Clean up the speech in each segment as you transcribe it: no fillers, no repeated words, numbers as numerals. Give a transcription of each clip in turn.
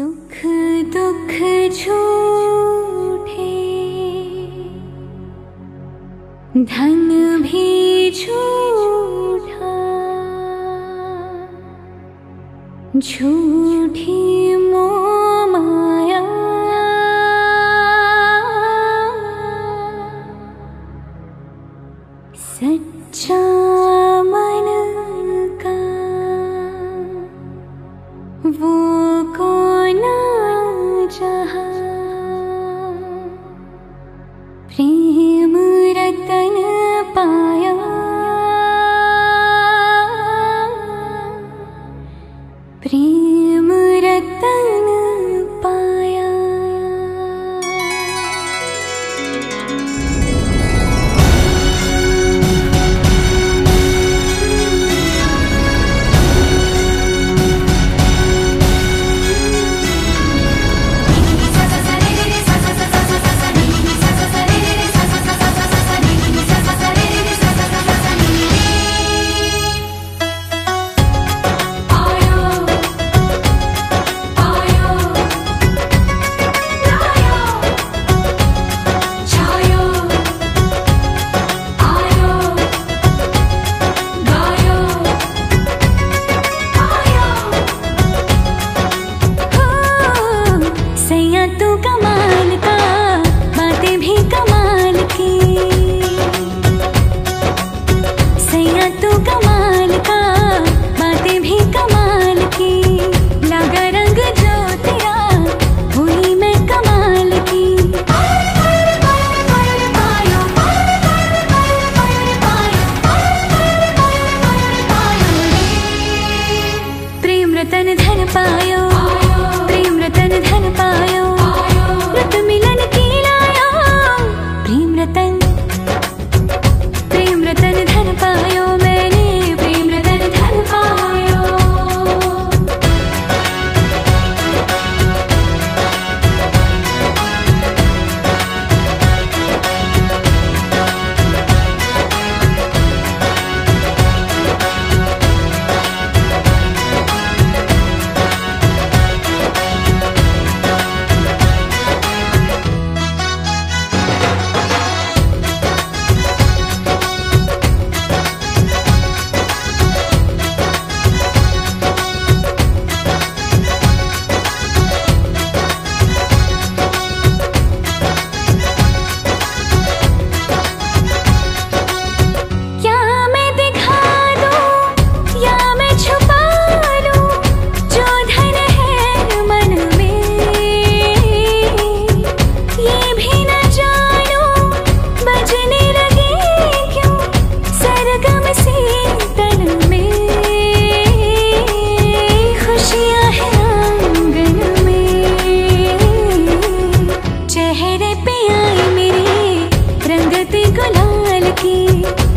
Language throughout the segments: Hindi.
सुख दुख झूठे, धन भी झूठा, झूठी मोह माया, सच्चा मन का वो कौन जहाँ, प्रेम रतन पाया, प्रेम रतन पाया। तू कमाल का, बातें भी कमाल की, सैया तू कमाल का, बातें भी कमाल की, लगा रंग जो तेरा हुई मैं कमाल की। प्रेम रतन धन पायो, प्रेम रतन धन पायो, रत मिलन की लाया, प्रेम रतन धन पायो, मैंने प्रेम रतन धन पायो।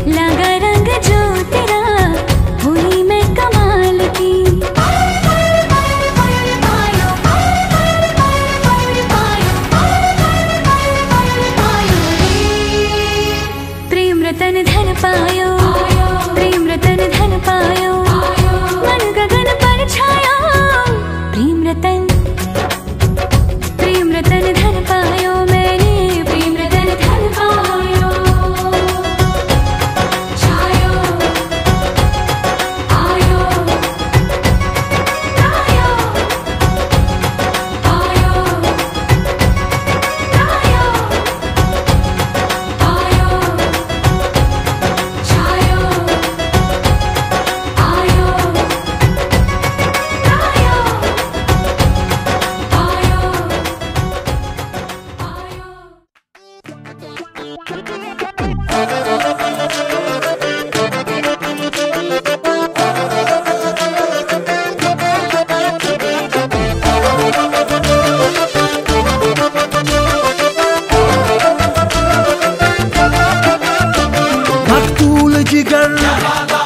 लगा रंग जो तेरा हुई मैं कमाल की। प्रेम रतन धन पायो, प्रेम रतन धन पायो, मन गगन पर छाया, प्रेम रतन धन पायो, मैंने प्रेम रतन धन पायो।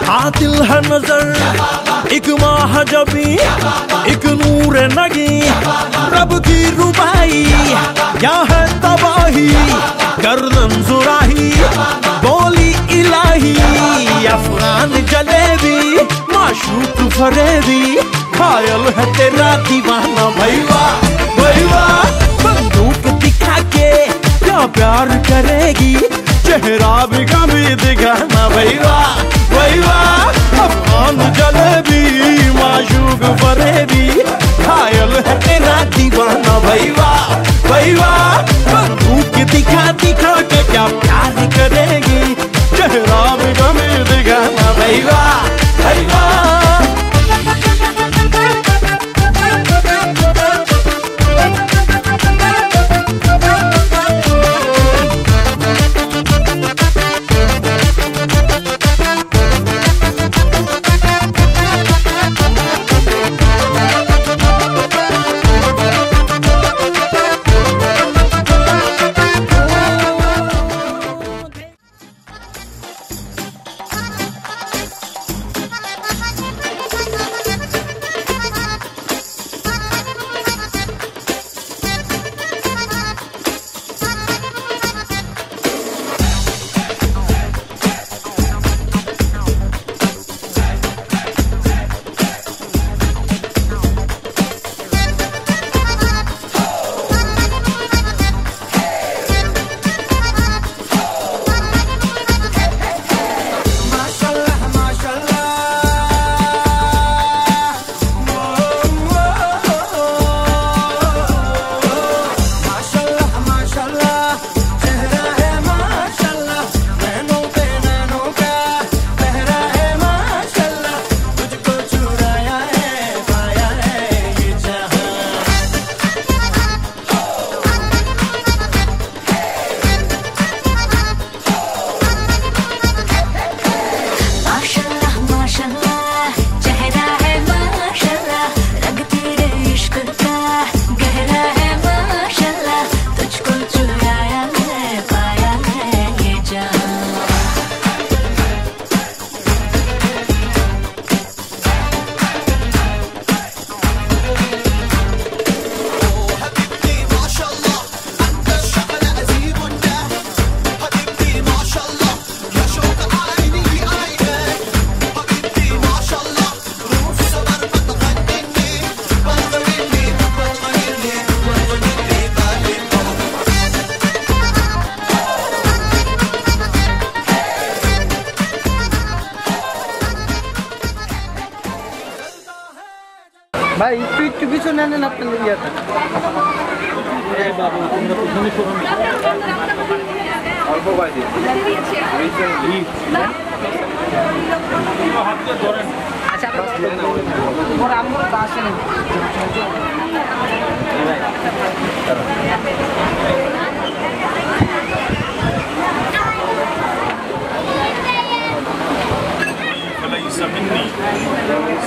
कातिल है नजर, एक माह जबी, एक नूर नगी, रब की रुबाई क्या है तबाही, गर्दन जुराही बोली इलाही, अफगान जलेबी माशूक फरेबी घायल है तेरा दीवाना भैया भैया। बंदूक दिखा के क्या प्यार करेगी, चेहरा भी कभी दिखाना भैया भैया। अफगान जलेबी माशूक फरेबी, घायल है तेरा दीवाना भैया भैया। बंदूक दिखा दिखा के क्या प्यार करेगी, चेहरा भी कभी दिखाना भैया भैया। ভাই একটু কিছু নেন আপনাদের ইয়াটা। অল্প বাজি আচ্ছা আমরা আসেন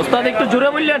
ওস্তাদ একটু জোরে বললেন।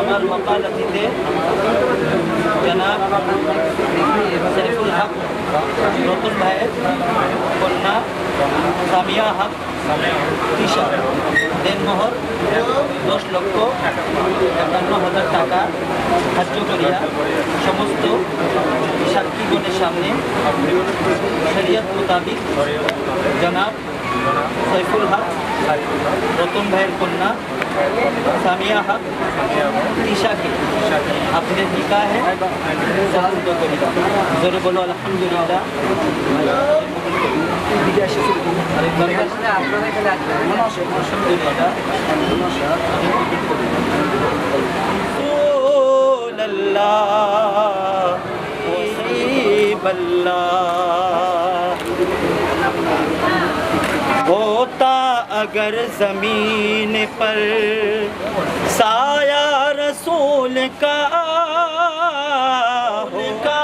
আমার ওকালতিতে জনাব শরীফুল হক নতুন ভাইয়ের কন্যা সামিয়া হক তিশা দেনমোহর 10,51,000 টাকা ধার্য করিয়া সমস্ত সাক্ষীগণের সামনে শরীয়ত মোতাবিক জনাব সৈফুল হক রতন ভাইয়ের কন্যা সামিয়া হক তিশাকে আপনাদের নিকাহে সাহায্য করি। জোরে বলো আলহামদুলিল্লাহ। होता अगर ज़मीन पर साया रसूल का होगा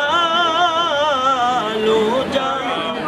लो जा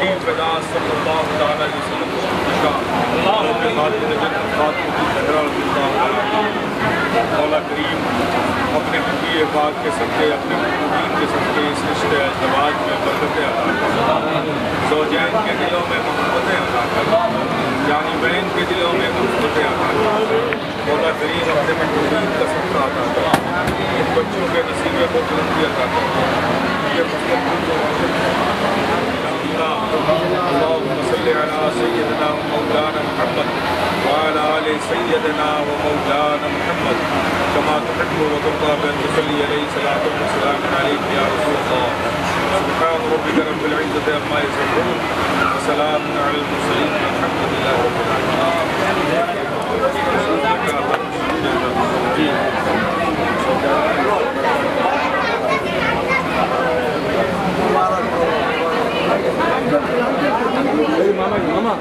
की फदा सल्लल्लाहु ताला अलैहि वसल्लम का के खातिर नजर खातिर की सहरा मौला करीम अपने नबी पाक के सदक़े अपने मुबीन के सदक़े इस रिश्ते अज़वाज में बरकतें अता कर, ज़ौजैन के दिलों में मोहब्बतें अता कर, जानी बहन के दिलों में मोहब्बतें अता कर। मौला करीम अपने मुबीन का सदक़ा अता कर, इन बच्चों के नसीबे को बुलंदी अता कर, ये मुस्तक़बिल को रोशन कर। अल्लाहुम्मा सल्लि अला सय्यिदिना व मौलाना मुहम्मद व अला आलि सय्यिदिना व मौलाना मुहम्मद कमा तुहिब्बु व तुर्दा बि अन तुसल्ली अलैहि सलातु व सलामु अलैका या रसूलल्लाह। सुब्हान रब्बिका रब्बिल इज़्ज़ति अम्मा यसिफून व सलामुन अलल मुरसलीन वल्हम्दुलिल्लाहि रब्बिल मामा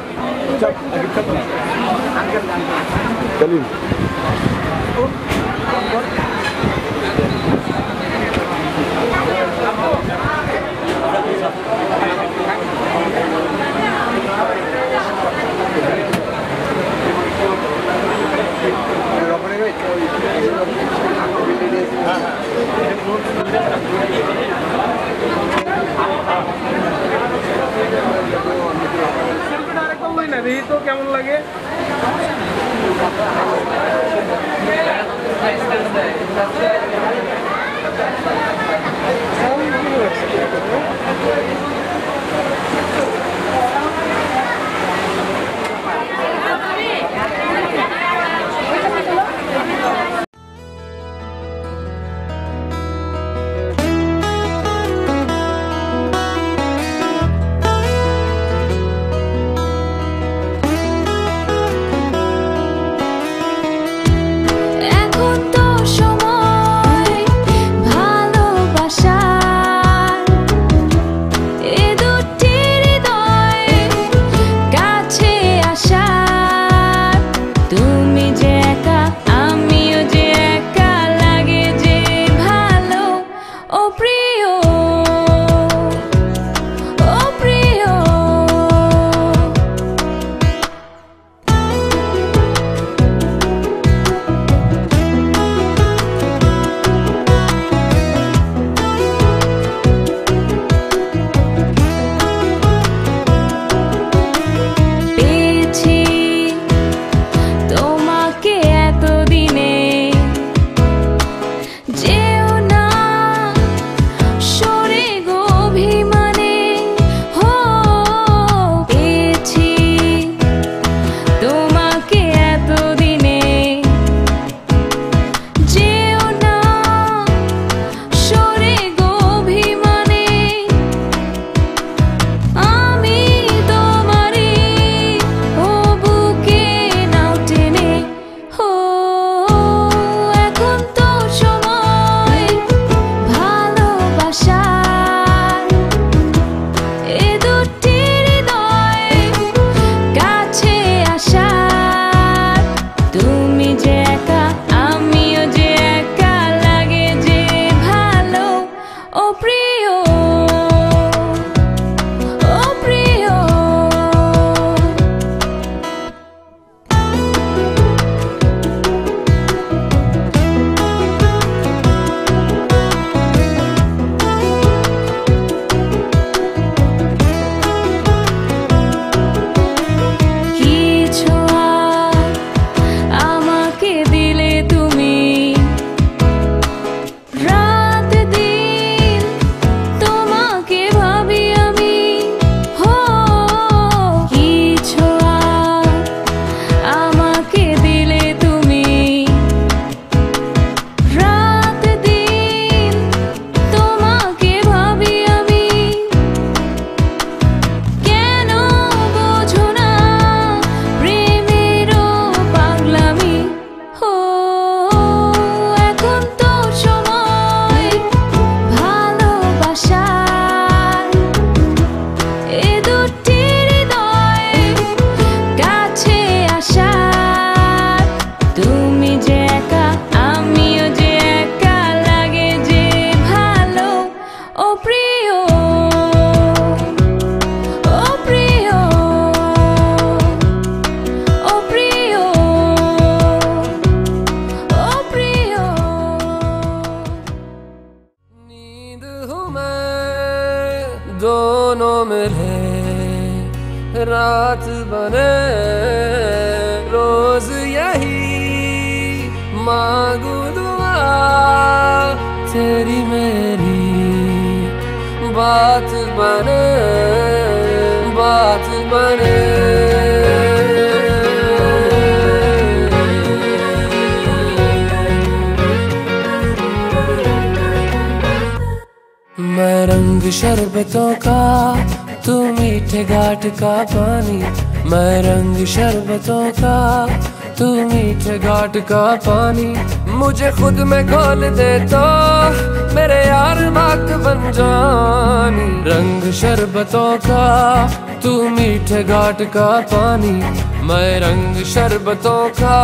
कलीम तो কেমন লাগে मैं दोनों मिले रात बने रोज यही मांगू दुआ तेरी मेरी बात बने बात बने मैं रंग शरबतों का तू मीठे घाट का पानी मैं रंग शरबतों का तू मीठे घाट का पानी मुझे खुद में घोल दे तो मेरे यार बात बन जानी रंग शरबतों का तू मीठे घाट का पानी मैं रंग शरबतों का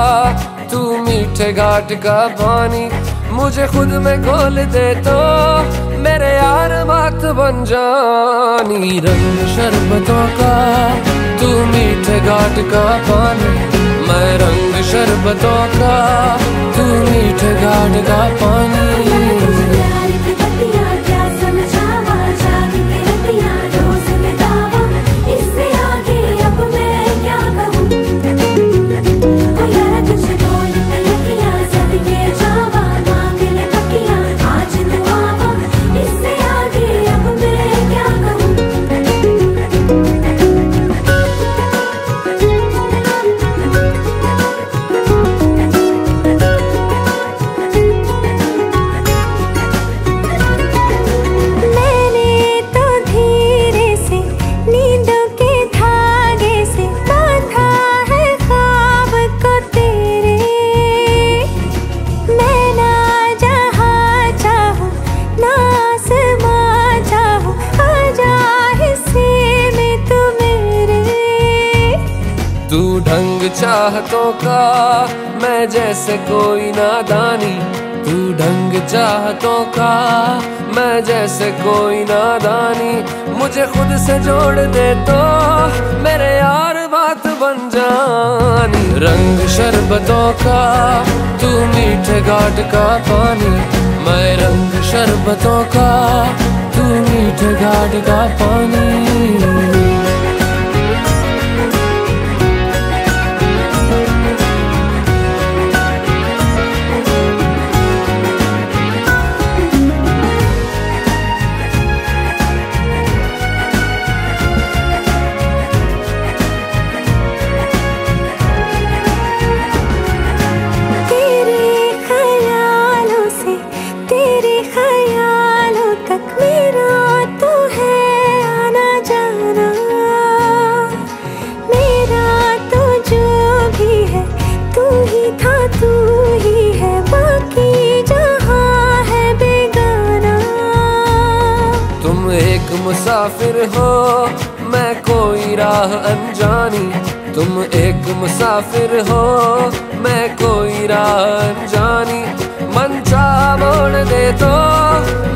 तू मीठे घाट का पानी मुझे खुद में घोल दे तो मेरे यार बात बन जानी रंग शरबतों का तू मीठे घाट का पानी मैं रंग शरबतों का तू मीठे घाट का पानी चाहतों का मैं जैसे कोई नादानी तू ढंग चाहतों का मैं जैसे कोई नादानी मुझे खुद से जोड़ दे तो मेरे यार बात बन जानी रंग शरबतों का तू मीठे घाट का पानी मैं रंग शरबतों का तू मीठे घाट का पानी मुसाफिर हो मैं कोई राह अनजानी तुम एक मुसाफिर हो मैं कोई राह अनजानी मन चाह मोड़ दे तो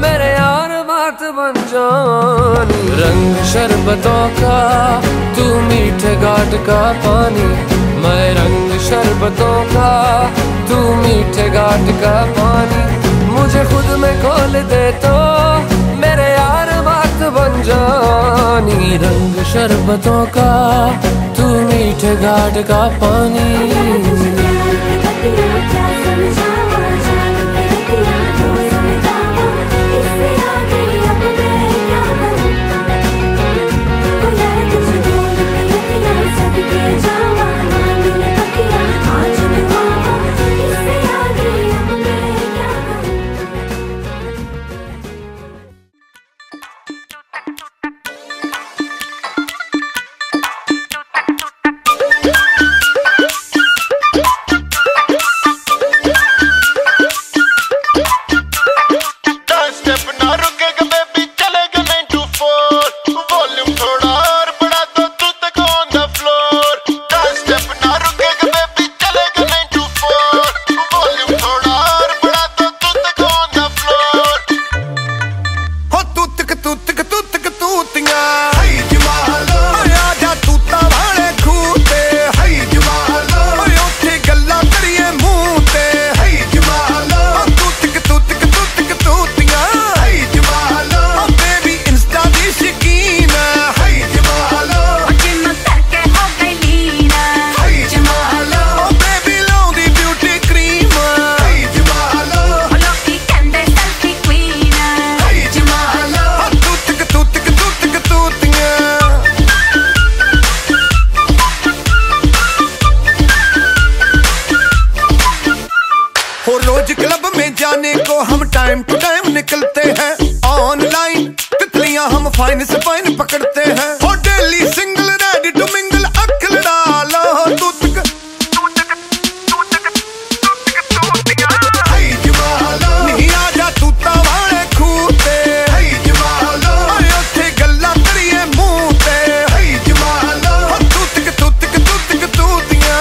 मेरे यार बात बन जानी रंग शरबतों का तू मीठे घाट का पानी मैं रंग शरबतों का तू मीठे घाट का पानी मुझे खुद में घोल दे तो मेरे यार बात बन जानी रंग शरबतों का तू मीठे घाट का पानी स्पाइन पकड़ते हैं हो daily single ready to mingle अख लड़ा लो तू तक नहीं आजा तू वाले खूते उथे गल्ला करिए मुंह ते तू दिया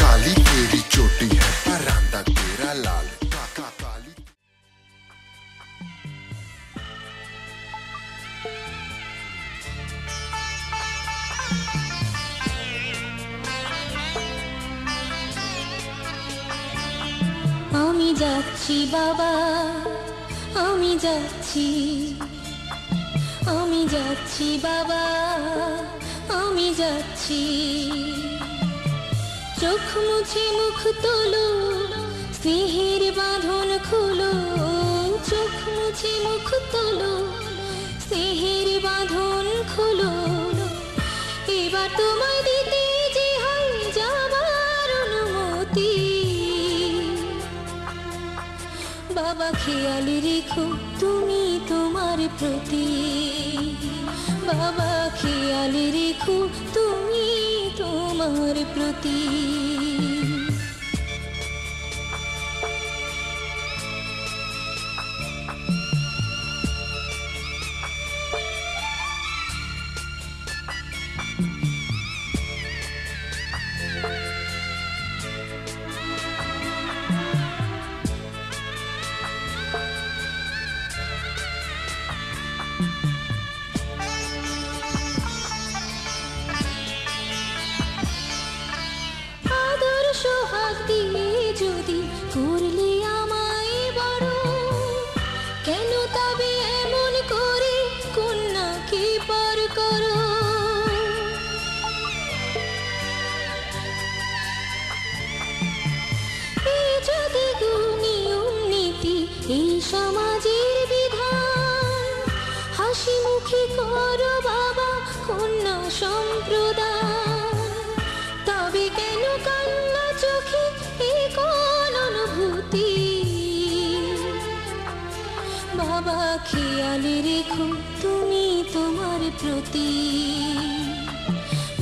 काली तेरी चोटी है परांदा तेरा लाल काली আমি যাচ্ছি বাবা আমি যাচ্ছি বাবা আমি যাচ্ছি চোখ মুছে মুখ তোলো স্নেহের বাঁধন খোলো চোখ মুছে মুখ তোলো স্নেহের বাঁধন খোলো এবার তোমায় দিতে যে হয় যাবার অনুমতি বাবা খেয়াল রেখো তুমি তোমার প্রতি বাবা খেয়াল রেখো তুমি তোমার প্রতি যদি করলে আমায় বড় কেন তবে এমন করে কন্যাকে পর করো এই যদি নিয়ম নীতি এই সমাজের বিধান হাসি মুখে করো বাবা কন্যা সম্প্রদান তবে কেন কান্না চোখে কোন অনুভূতি বাবা খেয়াল রেখো তুমি তোমার প্রতি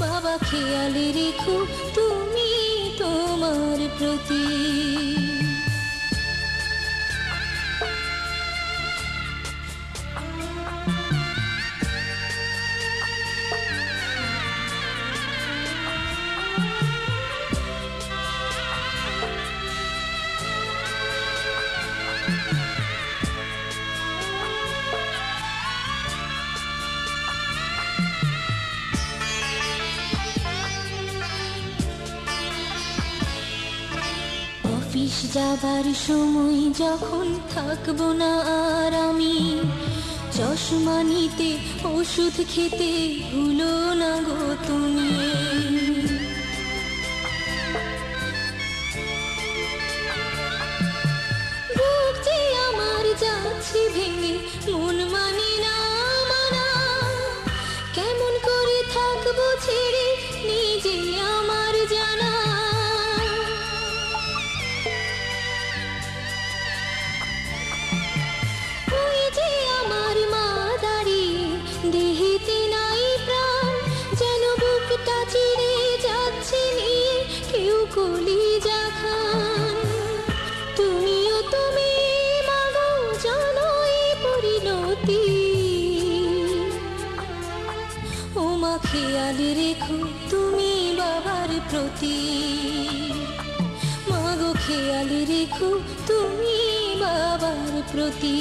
বাবা খেয়াল রেখো তুমি তোমার প্রতি অফিস যাবার সময় যখন থাকবো না আর আমি চশমা নিতে ওষুধ খেতে ভুলো না গো তুমি বুক যে আমার যাচ্ছে ভেঙে মন মানে না মানা কেমন করে থাকবো ছেড়ে নিজে আমার জানা দেহেতে নাই প্রাণ যেন বুকটা চিরে যাচ্ছে নিয়ে কেউ কলিজা খান তুমিও তুমি মাগো জানো এই পরিণতি ও মা খেয়াল রেখো তুমি বাবার প্রতি মাগো খেয়াল রেখো তুমি বাবার প্রতি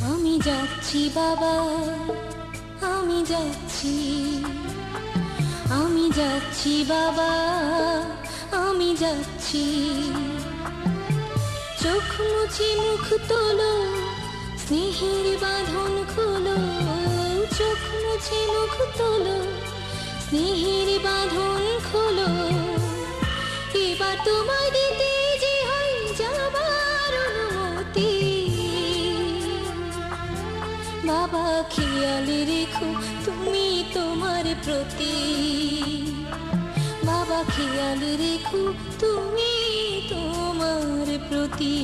আমি যাচ্ছি বাবা আমি যাচ্ছি বাবা আমি যাচ্ছি চোখ মুছে মুখ তোলো স্নেহের বাঁধন খোলো চোখ মুছে মুখ তোলো স্নেহের বাঁধন খোলো এবার তোমায় দিতে যে হয় যাবার অনুমতি বাবা খেয়াল রেখো তুমি তোমার প্রতি বাবা খেয়াল রেখো তুমি তোমার প্রতি